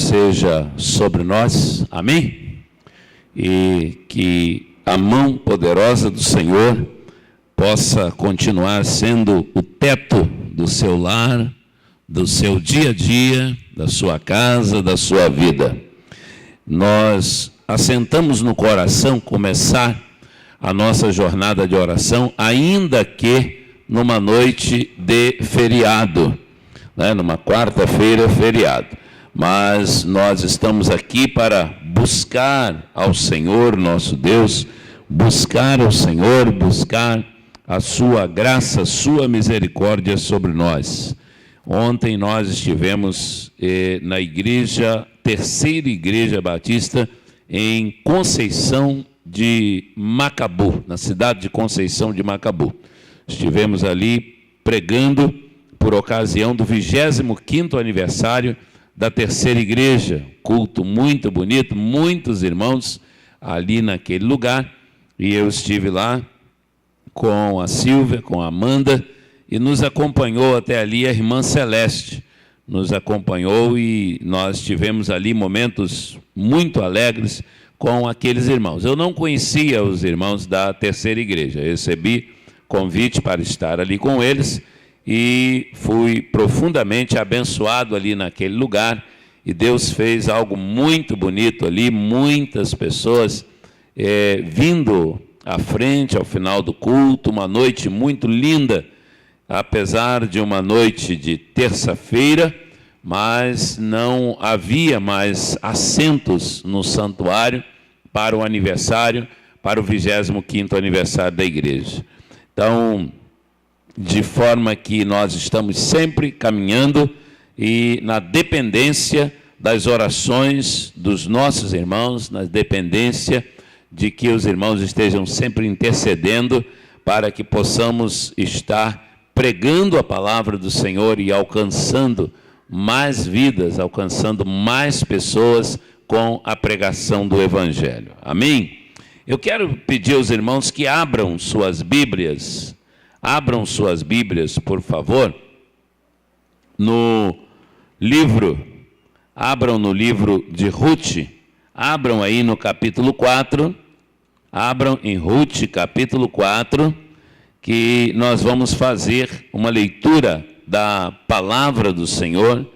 seja sobre nós, amém? E que a mão poderosa do Senhor possa continuar sendo o teto do seu lar, do seu dia a dia, da sua casa, da sua vida. Nós assentamos no coração começar a nossa jornada de oração, ainda que numa noite de feriado, né? Numa quarta-feira feriado. Mas nós estamos aqui para buscar ao Senhor nosso Deus, buscar ao Senhor, buscar a sua graça, a sua misericórdia sobre nós. Ontem nós estivemos na igreja, terceira igreja batista, em Conceição de Macabu, na cidade de Conceição de Macabu. Estivemos ali pregando por ocasião do 25º aniversário da terceira igreja. Culto muito bonito, muitos irmãos ali naquele lugar. E eu estive lá com a Silvia, com a Amanda, e nos acompanhou até ali a irmã Celeste. Nos acompanhou e nós tivemos ali momentos muito alegres com aqueles irmãos. Eu não conhecia os irmãos da terceira igreja, eu recebi convite para estar ali com eles e fui profundamente abençoado ali naquele lugar, e Deus fez algo muito bonito ali, muitas pessoas vindo à frente ao final do culto, uma noite muito linda, apesar de uma noite de terça-feira, mas não havia mais assentos no santuário para o aniversário, para o 25º aniversário da igreja. Então, de forma que nós estamos sempre caminhando e na dependência das orações dos nossos irmãos, na dependência de que os irmãos estejam sempre intercedendo para que possamos estar pregando a palavra do Senhor e alcançando mais vidas, alcançando mais pessoas com a pregação do Evangelho. Amém? Eu quero pedir aos irmãos que abram suas Bíblias, por favor, abram no livro de Ruth, abram aí no capítulo 4, abram em Ruth, capítulo 4, que nós vamos fazer uma leitura da palavra do Senhor,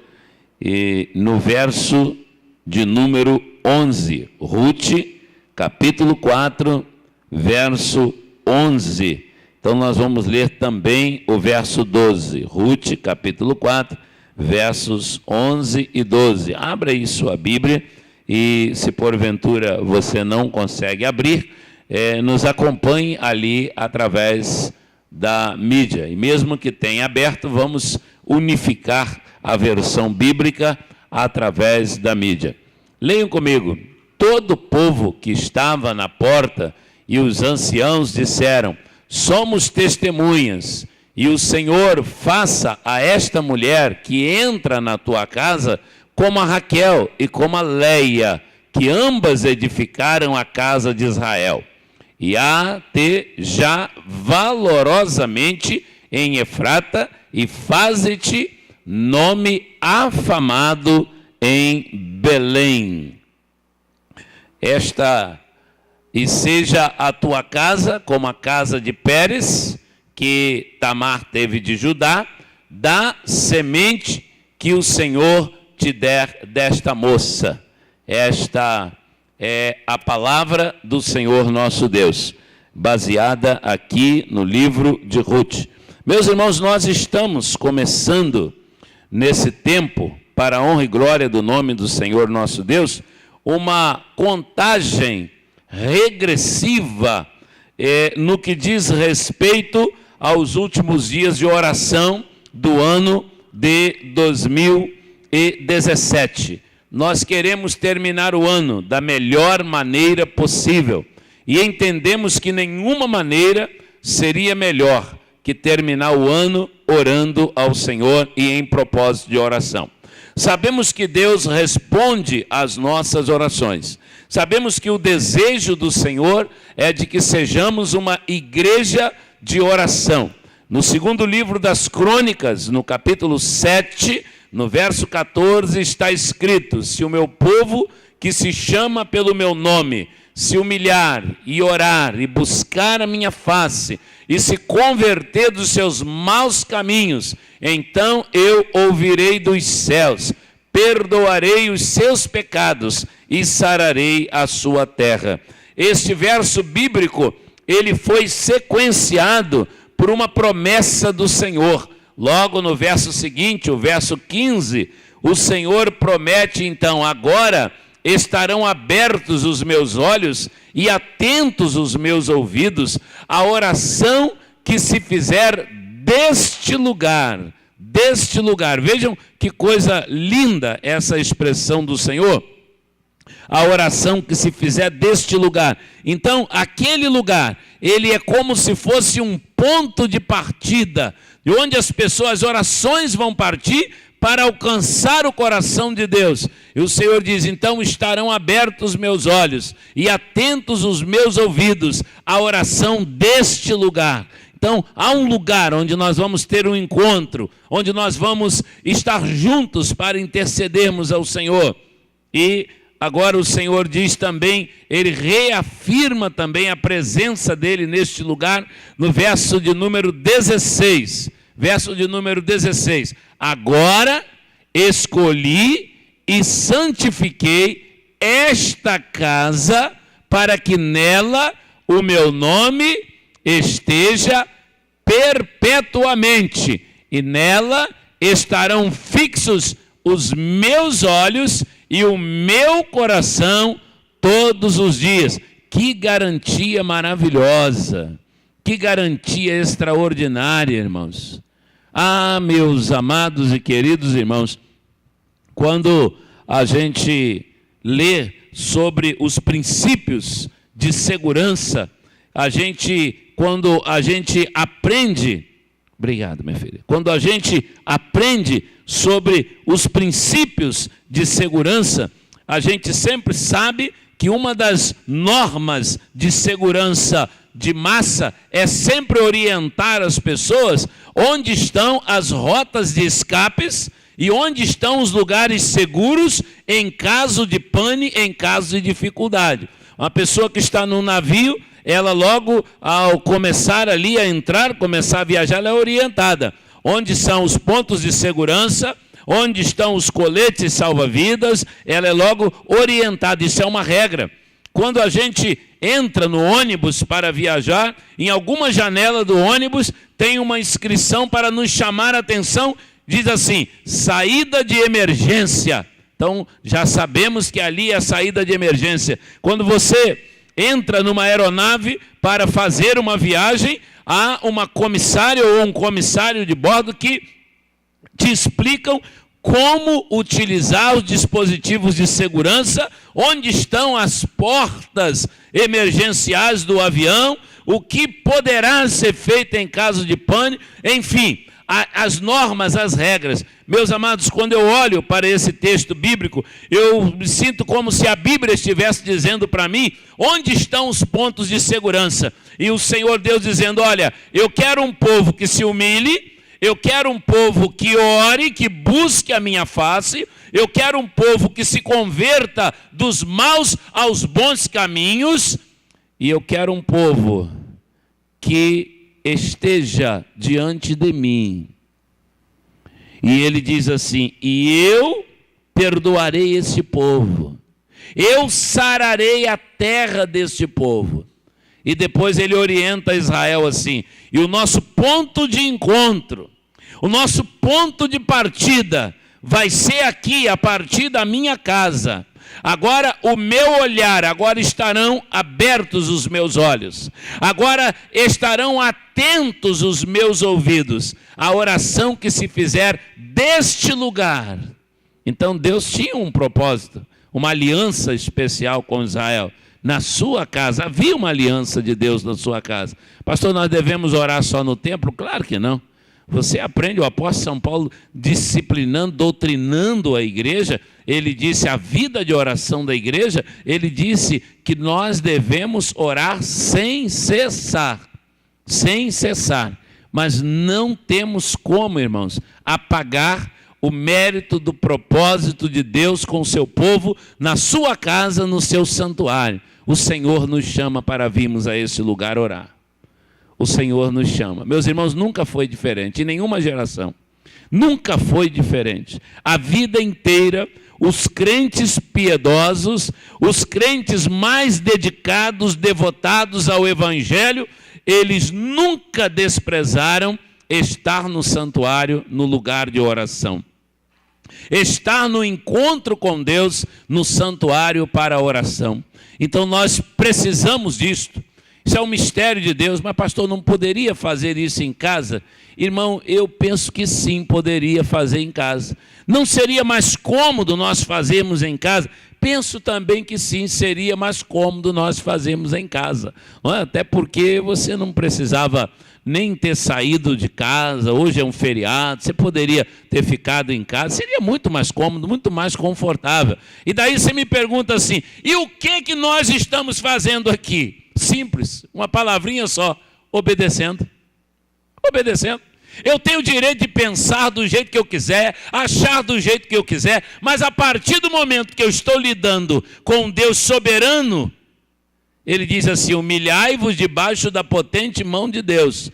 e no verso de número 11, Ruth, capítulo 4, verso 11. Então nós vamos ler também o verso 12, Ruth, capítulo 4, versos 11 e 12. Abra aí sua Bíblia e, se porventura você não consegue abrir, nos acompanhe ali através da mídia. E mesmo que tenha aberto, vamos unificar a versão bíblica através da mídia. Leiam comigo. Todo o povo que estava na porta e os anciãos disseram: somos testemunhas, e o Senhor faça a esta mulher que entra na tua casa como a Raquel e como a Leia, que ambas edificaram a casa de Israel, e a-te já valorosamente em Efrata, e faze-te nome afamado em Belém. E seja a tua casa como a casa de Pérez, que Tamar teve de Judá, da semente que o Senhor te der desta moça. Esta é a palavra do Senhor nosso Deus, baseada aqui no livro de Ruth. Meus irmãos, nós estamos começando nesse tempo, para a honra e glória do nome do Senhor nosso Deus, uma contagem regressiva no que diz respeito aos últimos dias de oração do ano de 2017. Nós queremos terminar o ano da melhor maneira possível e entendemos que nenhuma maneira seria melhor que terminar o ano orando ao Senhor e em propósito de oração. Sabemos que Deus responde às nossas orações. Sabemos que o desejo do Senhor é de que sejamos uma igreja de oração. No segundo livro das Crônicas, no capítulo 7, no verso 14, está escrito: se o meu povo, que se chama pelo meu nome, se humilhar e orar e buscar a minha face e se converter dos seus maus caminhos, então eu ouvirei dos céus, perdoarei os seus pecados e sararei a sua terra. Este verso bíblico, ele foi sequenciado por uma promessa do Senhor. Logo no verso seguinte, o verso 15, o Senhor promete então: agora estarão abertos os meus olhos e atentos os meus ouvidos à oração que se fizer deste lugar. Deste lugar. Vejam que coisa linda essa expressão do Senhor. A oração que se fizer deste lugar. Então, aquele lugar, ele é como se fosse um ponto de partida, de onde as orações vão partir para alcançar o coração de Deus. E o Senhor diz: então estarão abertos os meus olhos e atentos os meus ouvidos à oração deste lugar. Então, há um lugar onde nós vamos ter um encontro, onde nós vamos estar juntos para intercedermos ao Senhor. E agora o Senhor diz também, ele reafirma também a presença dele neste lugar, no verso de número 16. Verso de número 16. Agora escolhi e santifiquei esta casa, para que nela o meu nome esteja perpetuamente, e nela estarão fixos os meus olhos e o meu coração todos os dias. Que garantia maravilhosa, que garantia extraordinária, irmãos. Ah, meus amados e queridos irmãos, quando a gente lê sobre os princípios de segurança, quando a gente aprende, obrigado, minha filha, quando a gente aprende sobre os princípios de segurança, a gente sempre sabe que uma das normas de segurança de massa é sempre orientar as pessoas onde estão as rotas de escapes e onde estão os lugares seguros em caso de pane, em caso de dificuldade. Uma pessoa que está num navio, ela logo ao começar ali a entrar, começar a viajar, ela é orientada. Onde são os pontos de segurança, onde estão os coletes salva-vidas, ela é logo orientada. Isso é uma regra. Quando a gente entra no ônibus para viajar, em alguma janela do ônibus tem uma inscrição para nos chamar a atenção, diz assim: saída de emergência. Então já sabemos que ali é a saída de emergência. Quando você entra numa aeronave para fazer uma viagem, há uma comissária ou um comissário de bordo que te explicam como utilizar os dispositivos de segurança, onde estão as portas emergenciais do avião, o que poderá ser feito em caso de pane, enfim, as normas, as regras. Meus amados, quando eu olho para esse texto bíblico, eu me sinto como se a Bíblia estivesse dizendo para mim onde estão os pontos de segurança. E o Senhor Deus dizendo: olha, eu quero um povo que se humilhe, eu quero um povo que ore, que busque a minha face, eu quero um povo que se converta dos maus aos bons caminhos, e eu quero um povo que esteja diante de mim. E ele diz assim: e eu perdoarei este povo, eu sararei a terra deste povo. E depois ele orienta Israel assim: e o nosso ponto de encontro, o nosso ponto de partida vai ser aqui, a partir da minha casa. Agora o meu olhar, agora estarão abertos os meus olhos, agora estarão atentos os meus ouvidos à oração que se fizer deste lugar. Então Deus tinha um propósito, uma aliança especial com Israel. Na sua casa, havia uma aliança de Deus na sua casa. Pastor, nós devemos orar só no templo? Claro que não. Você aprende, o apóstolo São Paulo disciplinando, doutrinando a igreja, ele disse a vida de oração da igreja, ele disse que nós devemos orar sem cessar. Sem cessar. mas não temos como, irmãos, apagar o mérito do propósito de Deus com o seu povo, na sua casa, no seu santuário. O Senhor nos chama para virmos a esse lugar orar. O Senhor nos chama. Meus irmãos, nunca foi diferente, em nenhuma geração. Nunca foi diferente. A vida inteira, os crentes piedosos, os crentes mais dedicados, devotados ao Evangelho, eles nunca desprezaram estar no santuário, no lugar de oração. Estar no encontro com Deus, no santuário para a oração. Então nós precisamos disto. Isso é um mistério de Deus, mas pastor, não poderia fazer isso em casa? Irmão, eu penso que sim, poderia fazer em casa. Não seria mais cômodo nós fazermos em casa? Penso também que sim, seria mais cômodo nós fazermos em casa. Não é? Até porque você não precisava nem ter saído de casa, hoje é um feriado, você poderia ter ficado em casa, seria muito mais cômodo, muito mais confortável. E daí você me pergunta assim, e o que nós estamos fazendo aqui? Simples, uma palavrinha só, obedecendo. Obedecendo. Eu tenho o direito de pensar do jeito que eu quiser, achar do jeito que eu quiser, mas a partir do momento que eu estou lidando com Deus soberano, Ele diz assim, humilhai-vos debaixo da potente mão de Deus,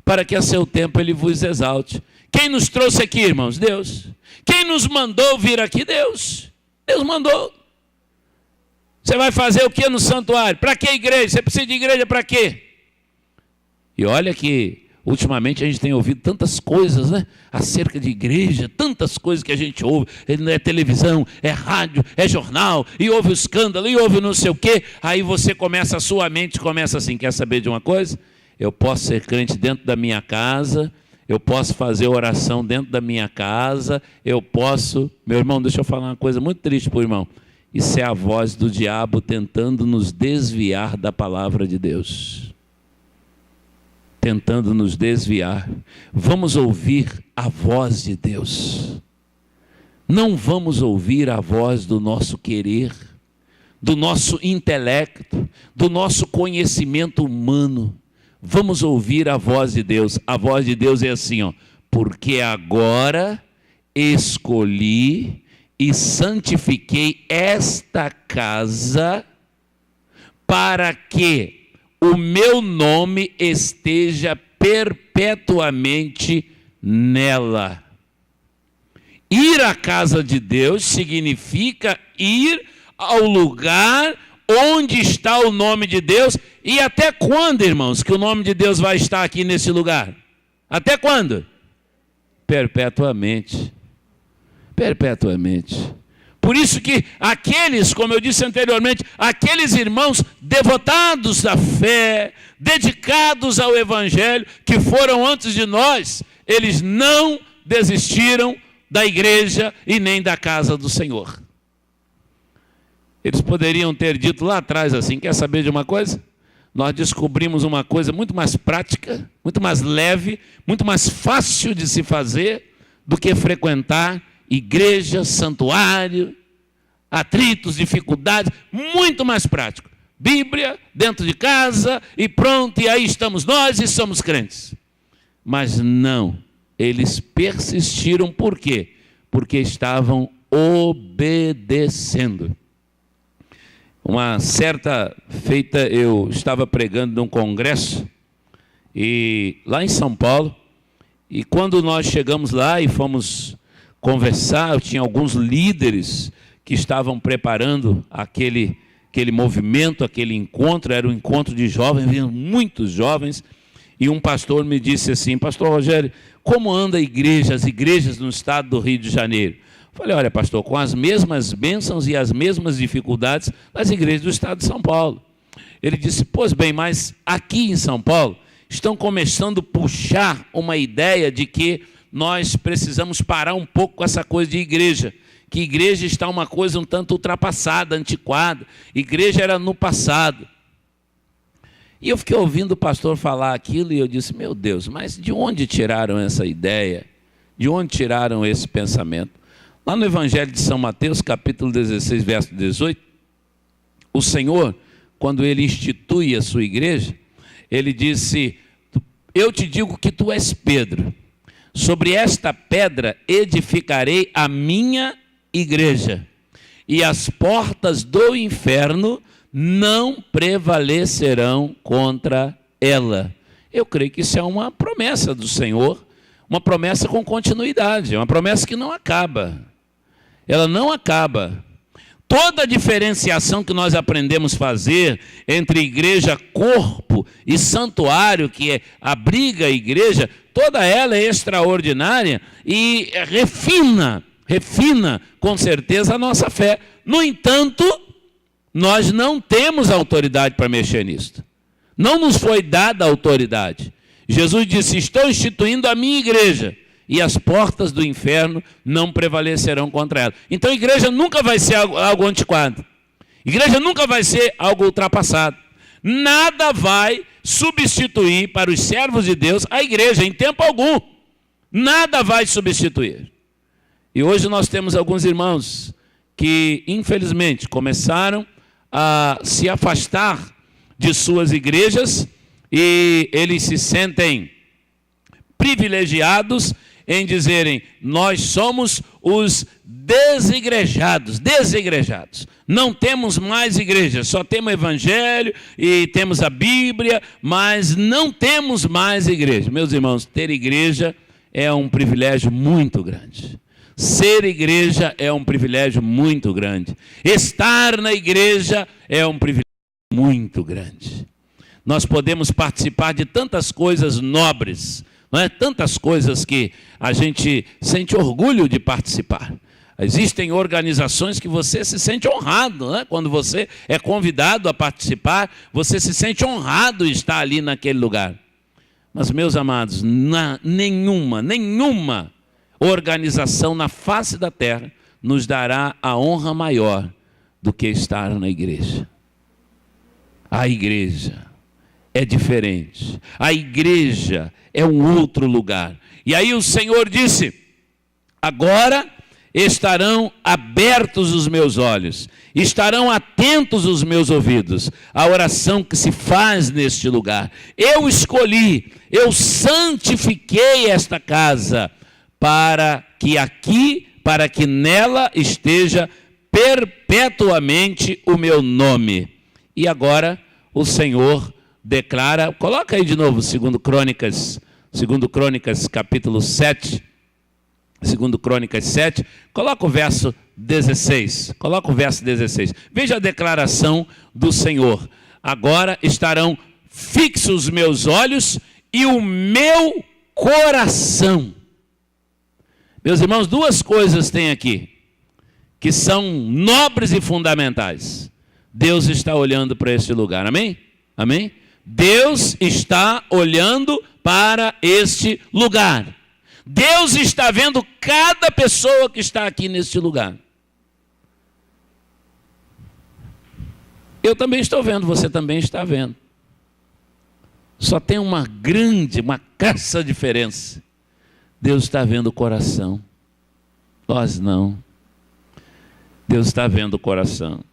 para que a seu tempo Ele vos exalte. Quem nos trouxe aqui, irmãos? Deus. Quem nos mandou vir aqui? Deus. Deus mandou. Você vai fazer o que no santuário? Para que igreja? Você precisa de igreja para quê? E olha que ultimamente a gente tem ouvido tantas coisas, né? Acerca de igreja, tantas coisas que a gente ouve. É televisão, é rádio, é jornal, e ouve o escândalo, e ouve não sei o quê. Aí você começa, a sua mente começa assim, quer saber de uma coisa? Eu posso ser crente dentro da minha casa, eu posso fazer oração dentro da minha casa, eu posso... Meu irmão, deixa eu falar uma coisa muito triste para o irmão. Isso é a voz do diabo tentando nos desviar da palavra de Deus. Tentando nos desviar. Vamos ouvir a voz de Deus. Não vamos ouvir a voz do nosso querer, do nosso intelecto, do nosso conhecimento humano. Vamos ouvir a voz de Deus. A voz de Deus é assim, ó, porque agora escolhi e santifiquei esta casa para que o meu nome esteja perpetuamente nela. Ir à casa de Deus significa ir ao lugar onde está o nome de Deus. E até quando, irmãos, que o nome de Deus vai estar aqui nesse lugar? Até quando? Perpetuamente. Perpetuamente. Por isso que aqueles, como eu disse anteriormente, aqueles irmãos devotados à fé, dedicados ao Evangelho, que foram antes de nós, eles não desistiram da igreja e nem da casa do Senhor. Eles poderiam ter dito lá atrás assim, quer saber de uma coisa? Nós descobrimos uma coisa muito mais prática, muito mais leve, muito mais fácil de se fazer do que frequentar igreja, santuário, atritos, dificuldades, muito mais prático. Bíblia, dentro de casa e pronto, e aí estamos nós e somos crentes. Mas não, eles persistiram, por quê? Porque estavam obedecendo. Uma certa feita eu estava pregando num congresso, e lá em São Paulo, e quando nós chegamos lá e fomos conversar, eu tinha alguns líderes que estavam preparando aquele movimento, aquele encontro, era um encontro de jovens, vinham muitos jovens, e um pastor me disse assim, pastor Rogério, como anda a igreja, as igrejas no estado do Rio de Janeiro? Eu falei, olha pastor, com as mesmas bênçãos e as mesmas dificuldades das igrejas do estado de São Paulo. Ele disse, pois bem, mas aqui em São Paulo, estão começando a puxar uma ideia de que nós precisamos parar um pouco com essa coisa de igreja, que igreja está uma coisa um tanto ultrapassada, antiquada, igreja era no passado. E eu fiquei ouvindo o pastor falar aquilo e eu disse, meu Deus, mas de onde tiraram essa ideia? De onde tiraram esse pensamento? Lá no Evangelho de São Mateus, capítulo 16, verso 18, o Senhor, quando Ele institui a sua igreja, Ele disse, eu te digo que tu és Pedro. Sobre esta pedra edificarei a minha igreja, e as portas do inferno não prevalecerão contra ela. Eu creio que isso é uma promessa do Senhor, uma promessa com continuidade, é uma promessa que não acaba. Ela não acaba. Toda a diferenciação que nós aprendemos a fazer entre igreja, corpo e santuário, que abriga a igreja, toda ela é extraordinária e refina com certeza a nossa fé. No entanto, nós não temos autoridade para mexer nisso. Não nos foi dada autoridade. Jesus disse: estou instituindo a minha igreja, e as portas do inferno não prevalecerão contra ela. Então a igreja nunca vai ser algo antiquado. A igreja nunca vai ser algo ultrapassado. Nada vai substituir para os servos de Deus a igreja, em tempo algum. Nada vai substituir. E hoje nós temos alguns irmãos que, infelizmente, começaram a se afastar de suas igrejas, e eles se sentem privilegiados em dizerem: nós somos os desigrejados. Não temos mais igreja, só temos o evangelho e temos a Bíblia, mas não temos mais igreja. Meus irmãos, ter igreja é um privilégio muito grande. Ser igreja é um privilégio muito grande. Estar na igreja é um privilégio muito grande. Nós podemos participar de tantas coisas nobres, não é? Tantas coisas que a gente sente orgulho de participar. Existem organizações que você se sente honrado, né? Quando você é convidado a participar, você se sente honrado em estar ali naquele lugar. Mas, meus amados, nenhuma organização na face da terra nos dará a honra maior do que estar na igreja. A igreja é diferente. A igreja é um outro lugar. E aí o Senhor disse: agora estarão abertos os meus olhos, estarão atentos os meus ouvidos à oração que se faz neste lugar. Eu escolhi, eu santifiquei esta casa para que nela esteja perpetuamente o meu nome. E agora o Senhor declara, coloca aí de novo, 2 Crônicas capítulo 7, 2 Crônicas 7, coloca o verso 16, veja a declaração do Senhor: agora estarão fixos os meus olhos e o meu coração. Meus irmãos, duas coisas tem aqui, que são nobres e fundamentais. Deus está olhando para este lugar, amém? Amém? Deus está olhando para este lugar. Deus está vendo cada pessoa que está aqui neste lugar. Eu também estou vendo, você também está vendo. Só tem uma crassa diferença. Deus está vendo o coração. Nós não. Deus está vendo o coração.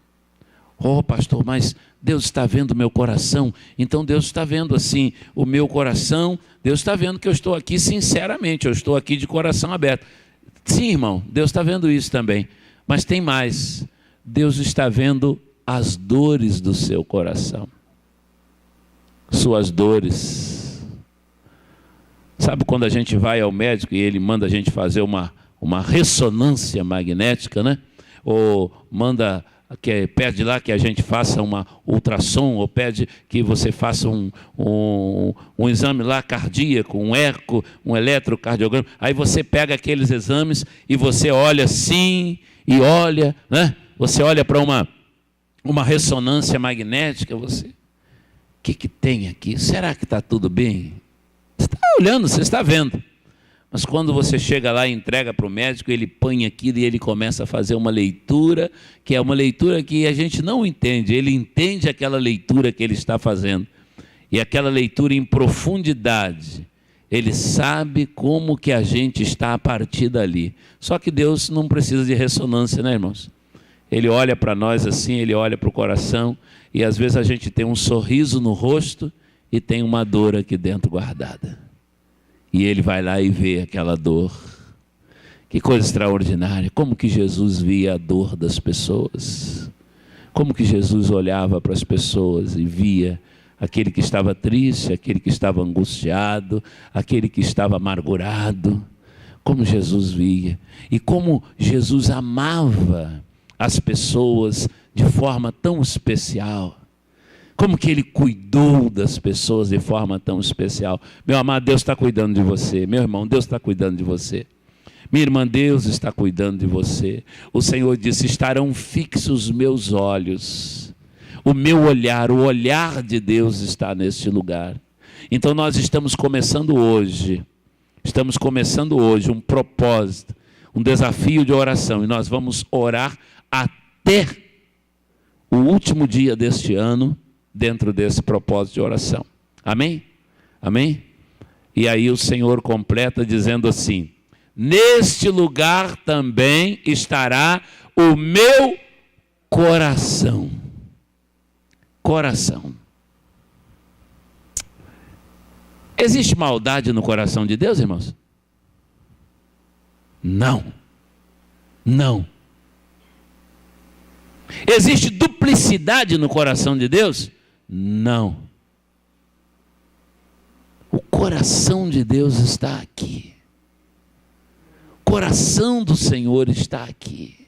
Oh, pastor, mas Deus está vendo o meu coração. Então Deus está vendo assim o meu coração. Deus está vendo que eu estou aqui sinceramente, eu estou aqui de coração aberto. Sim, irmão, Deus está vendo isso também. Mas tem mais. Deus está vendo as dores do seu coração. Suas dores. Sabe quando a gente vai ao médico e ele manda a gente fazer uma ressonância magnética, né? Ou pede lá que a gente faça uma ultrassom, ou pede que você faça um exame lá cardíaco, um eco, um eletrocardiograma. Aí você pega aqueles exames e você olha assim, e olha, né? Você olha para uma ressonância magnética, o que tem aqui? Será que está tudo bem? Você está olhando, você está vendo. Mas quando você chega lá e entrega para o médico, ele põe aquilo e ele começa a fazer uma leitura, que é uma leitura que a gente não entende. Ele entende aquela leitura que ele está fazendo. E aquela leitura em profundidade. Ele sabe como que a gente está a partir dali. Só que Deus não precisa de ressonância, né, irmãos? Ele olha para nós assim, ele olha para o coração, e às vezes a gente tem um sorriso no rosto, e tem uma dor aqui dentro guardada. E ele vai lá e vê aquela dor. Que coisa extraordinária. Como que Jesus via a dor das pessoas. Como que Jesus olhava para as pessoas e via aquele que estava triste, aquele que estava angustiado, aquele que estava amargurado. Como Jesus via. E como Jesus amava as pessoas de forma tão especial. Como que Ele cuidou das pessoas de forma tão especial. Meu amado, Deus está cuidando de você. Meu irmão, Deus está cuidando de você. Minha irmã, Deus está cuidando de você. O Senhor disse, estarão fixos os meus olhos. O meu olhar, o olhar de Deus está neste lugar. Então nós estamos começando hoje um propósito, um desafio de oração. E nós vamos orar até o último dia deste ano, dentro desse propósito de oração. Amém? Amém? E aí o Senhor completa dizendo assim, neste lugar também estará o meu coração. Coração. Existe maldade no coração de Deus, irmãos? Não. Não. Existe duplicidade no coração de Deus? Não. O coração de Deus está aqui. O coração do Senhor está aqui.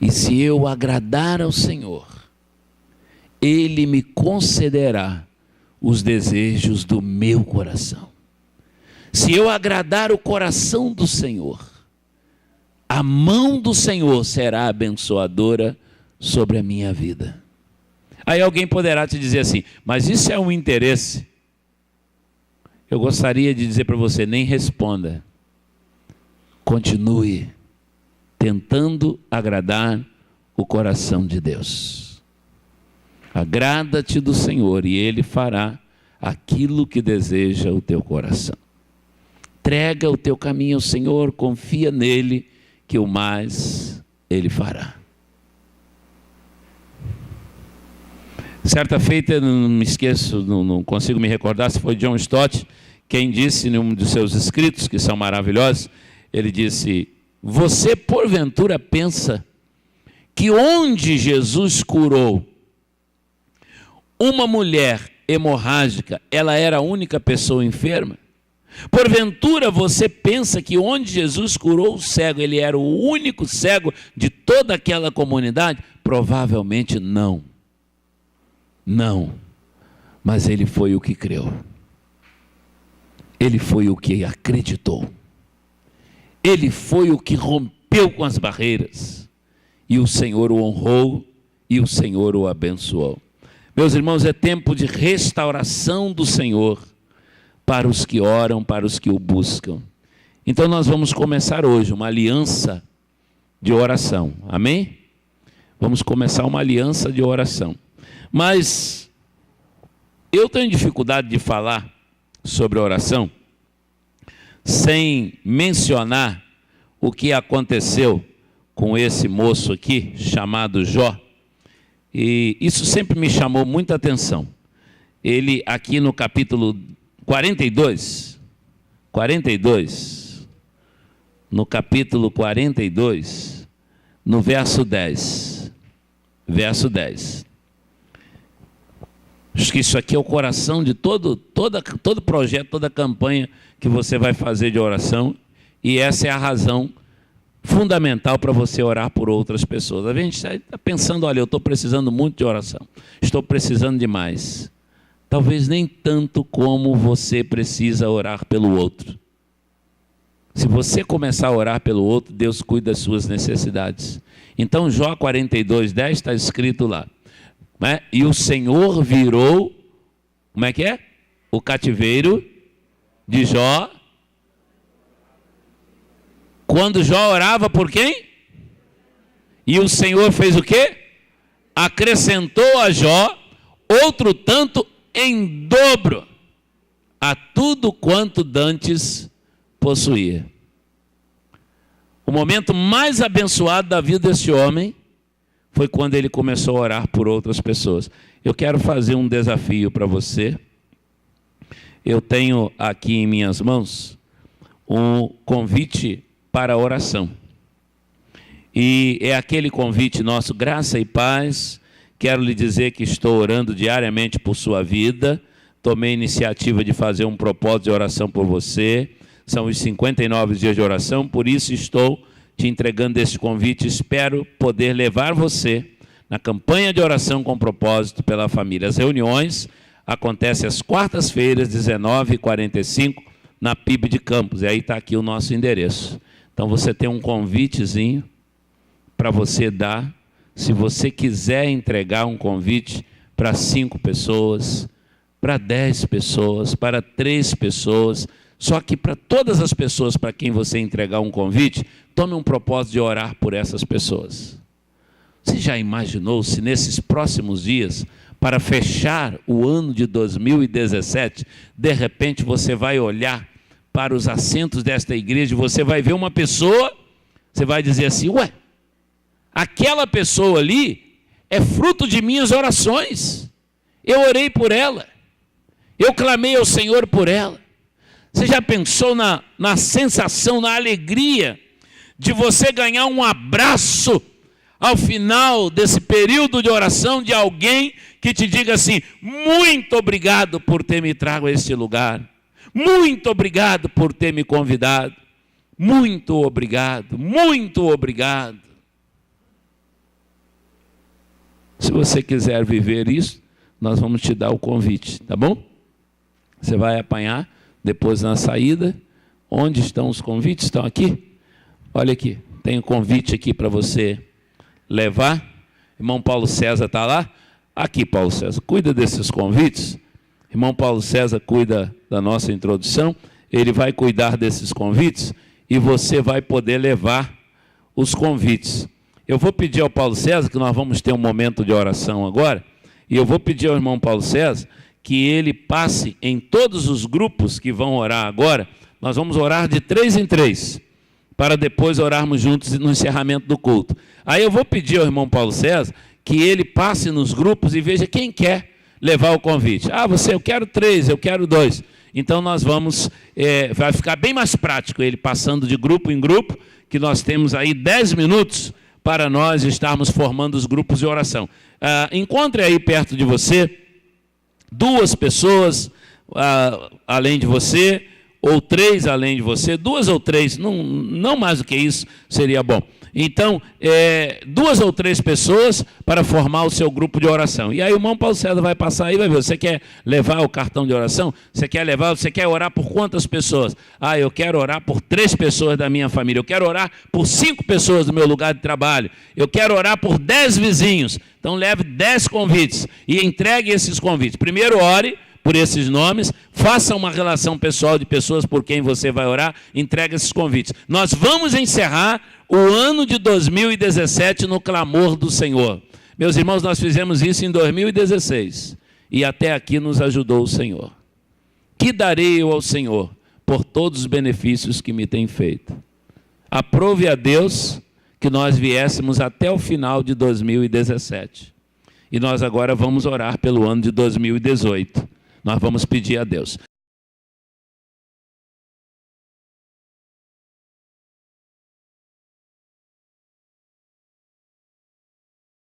E se eu agradar ao Senhor, Ele me concederá os desejos do meu coração. Se eu agradar o coração do Senhor, a mão do Senhor será abençoadora sobre a minha vida. Aí alguém poderá te dizer assim, mas isso é um interesse. Eu gostaria de dizer para você, nem responda. Continue tentando agradar o coração de Deus. Agrada-te do Senhor e Ele fará aquilo que deseja o teu coração. Entrega o teu caminho ao Senhor, confia nele, que o mais Ele fará. Certa feita, eu não me esqueço, não consigo me recordar se foi John Stott, quem disse em um dos seus escritos, que são maravilhosos, ele disse, você porventura pensa que onde Jesus curou uma mulher hemorrágica, ela era a única pessoa enferma? Porventura você pensa que onde Jesus curou o cego, ele era o único cego de toda aquela comunidade? Provavelmente não. Não. Mas ele foi o que creu. Ele foi o que acreditou. Ele foi o que rompeu com as barreiras. E o Senhor o honrou e o Senhor o abençoou. Meus irmãos, é tempo de restauração do Senhor para os que oram, para os que o buscam. Então nós vamos começar hoje uma aliança de oração. Amém? Vamos começar uma aliança de oração. Mas eu tenho dificuldade de falar sobre oração sem mencionar o que aconteceu com esse moço aqui, chamado Jó. E isso sempre me chamou muita atenção. Ele aqui no capítulo 42, no capítulo 42, no verso 10. Acho que isso aqui é o coração de todo projeto, toda campanha que você vai fazer de oração. E essa é a razão fundamental para você orar por outras pessoas. A gente está pensando, olha, eu estou precisando muito de oração. Estou precisando demais. Talvez nem tanto como você precisa orar pelo outro. Se você começar a orar pelo outro, Deus cuida das suas necessidades. Então, Jó 42:10 está escrito lá. Né? E o Senhor virou, como é que é? O cativeiro de Jó. Quando Jó orava por quem? E o Senhor fez o quê? Acrescentou a Jó outro tanto em dobro a tudo quanto dantes possuía. O momento mais abençoado da vida deste homem foi quando ele começou a orar por outras pessoas. Eu quero fazer um desafio para você. Eu tenho aqui em minhas mãos um convite para a oração. E é aquele convite nosso, graça e paz. Quero lhe dizer que estou orando diariamente por sua vida. Tomei a iniciativa de fazer um propósito de oração por você. São os 59 dias de oração, por isso estou te entregando esse convite. Espero poder levar você na campanha de oração com propósito pela família. As reuniões acontecem às quartas-feiras, 19h45, na PIB de Campos. E aí está aqui o nosso endereço. Então você tem um convitezinho para você dar. Se você quiser entregar um convite para 5 pessoas, para 10 pessoas, para 3 pessoas, só que para todas as pessoas para quem você entregar um convite, tome um propósito de orar por essas pessoas. Você já imaginou se nesses próximos dias, para fechar o ano de 2017, de repente você vai olhar para os assentos desta igreja e você vai ver uma pessoa, você vai dizer assim, ué, aquela pessoa ali é fruto de minhas orações. Eu orei por ela. Eu clamei ao Senhor por ela. Você já pensou na sensação, na alegria de você ganhar um abraço ao final desse período de oração de alguém que te diga assim, muito obrigado por ter me trago a este lugar. Muito obrigado por ter me convidado. Muito obrigado, muito obrigado. Se você quiser viver isso, nós vamos te dar o convite, tá bom? Você vai apanhar depois na saída. Onde estão os convites? Estão aqui? Olha aqui, tem um convite aqui para você levar. Irmão Paulo César está lá? Aqui, Paulo César, cuida desses convites. Irmão Paulo César cuida da nossa introdução. Ele vai cuidar desses convites e você vai poder levar os convites. Eu vou pedir ao Paulo César, que nós vamos ter um momento de oração agora, e eu vou pedir ao irmão Paulo César que ele passe em todos os grupos que vão orar agora. Nós vamos orar de 3 em 3, para depois orarmos juntos no encerramento do culto. Aí eu vou pedir ao irmão Paulo César que ele passe nos grupos e veja quem quer levar o convite. Ah, eu quero 3, eu quero 2. Então nós vamos, vai ficar bem mais prático ele passando de grupo em grupo, que nós temos aí 10 minutos para nós estarmos formando os grupos de oração. Encontre aí perto de você 2 pessoas além de você, ou 3 além de você, 2 ou 3, não mais do que isso seria bom. Então, 2 ou 3 pessoas para formar o seu grupo de oração. E aí o irmão Paulo César vai passar aí, vai ver, você quer levar o cartão de oração? Você quer orar por quantas pessoas? Ah, eu quero orar por 3 pessoas da minha família, eu quero orar por 5 pessoas do meu lugar de trabalho, eu quero orar por 10 vizinhos. Então leve 10 convites e entregue esses convites. Primeiro ore por esses nomes, faça uma relação pessoal de pessoas por quem você vai orar, entregue esses convites. Nós vamos encerrar o ano de 2017 no clamor do Senhor. Meus irmãos, nós fizemos isso em 2016 e até aqui nos ajudou o Senhor. Que darei eu ao Senhor por todos os benefícios que me tem feito? Aprove a Deus que nós viéssemos até o final de 2017. E nós agora vamos orar pelo ano de 2018. Nós vamos pedir a Deus.